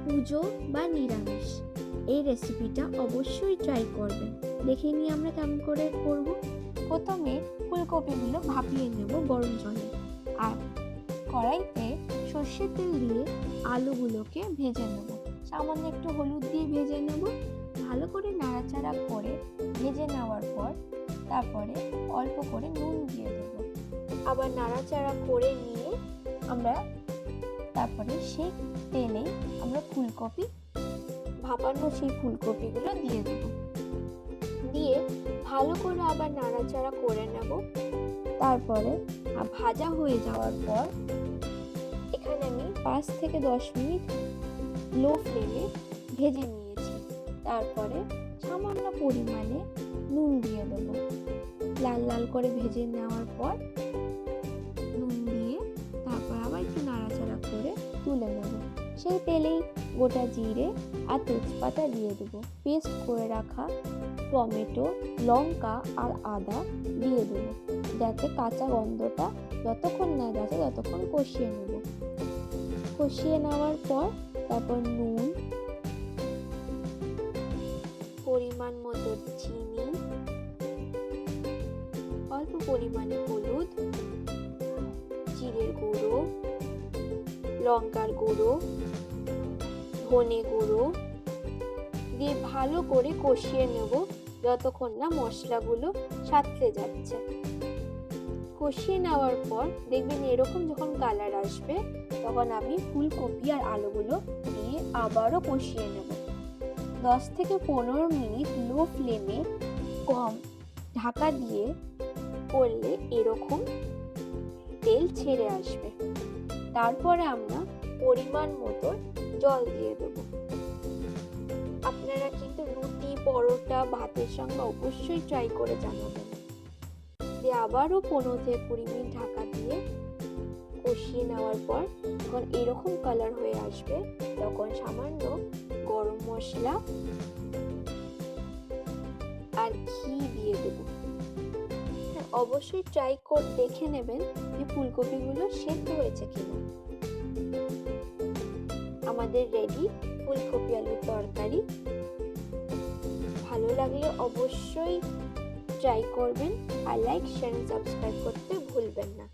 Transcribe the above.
পুজো বা নিরামিষ, এই রেসিপিটা অবশ্যই ট্রাই করবেন। দেখে নিয়ে আমরা কেমন করে করব। প্রথমে ফুলকপিগুলো ভাপিয়ে নেব গরম জলে, আর কড়াইতে সর্ষের তেল দিয়ে আলুগুলোকে ভেজে নেব। সামান্য একটু হলুদ দিয়ে ভেজে নেব। ভালো করে নাড়াচাড়া করে ভেজে নেওয়ার পর তারপরে অল্প করে নুন দিয়ে দেব। আবার নাড়াচাড়া করে নিয়ে আমরা তারপরে সেই তেলে আমরা ফুলকপি ভাপানো সেই ফুলকপিগুলো দিয়ে দেব। দিয়ে ভালো করে আবার নাড়াচাড়া করে নেব। তারপরে ভাজা হয়ে যাওয়ার পর এখানে আমি 5 থেকে 10 মিনিট লো ফ্লেমে ভেজে নিয়েছি। তারপরে সামান্য পরিমাণে নুন দিয়ে দেব। লাল লাল করে ভেজে নেওয়ার পর নুন দিয়ে তারপর আবার একটু নাড়াচাড়া করে তুলে নেব। সেই তেলেই গোটা জিরে আর তেজপাতা দিয়ে দেবো। পেস্ট করে রাখা টমেটো, লঙ্কা আর আদা দিয়ে দেবো, যাতে কাঁচা গন্ধটা যতক্ষণ না যাচ্ছে ততক্ষণ কষিয়ে নেব। কষিয়ে নেওয়ার পর তারপর নুন, পরিমাণ মতো চিনি, অল্প পরিমাণে হলুদ, জিরের গুঁড়ো, লঙ্কার গুঁড়ো, ধনে গুঁড়ো দিয়ে ভালো করে কষিয়ে নেব যতক্ষণ না মশলাগুলো সাঁতলে যাচ্ছে। কষিয়ে নেওয়ার পর দেখবেন এরকম যখন কালার আসবে তখন আমি ফুলকপি আর আলুগুলো দিয়ে আবারও কষিয়ে নেব। 10 থেকে 15 মিনিট লো ফ্লেমে কম ঢাকা দিয়ে করলে এরকম তেল ছেড়ে আসবে। তারপরে আমরা পরিমাণ মতো জল দিয়ে দেব। আপনারা কিন্তু রুটি, পরোটা, ভাতের সঙ্গে অবশ্যই ট্রাই করে জানাবেন। দিয়ে আবারও 15 থেকে 20 মিনিট ঢাকা দিয়ে কষিয়ে নেওয়ার পর যখন এরকম কালার হয়ে আসবে তখন সামান্য গরম মশলা আর ঘি দিয়ে দেব। হ্যাঁ, অবশ্যই ট্রাই করে দেখে নেবেন যে ফুলকপিগুলো সেদ্ধ হয়েছে কিনা। আমাদের রেডি ফুলকপি আলুর তরকারি। ভালো লাগলে অবশ্যই ট্রাই করবেন আর লাইক, শেয়ার, সাবস্ক্রাইব করতে ভুলবেন না।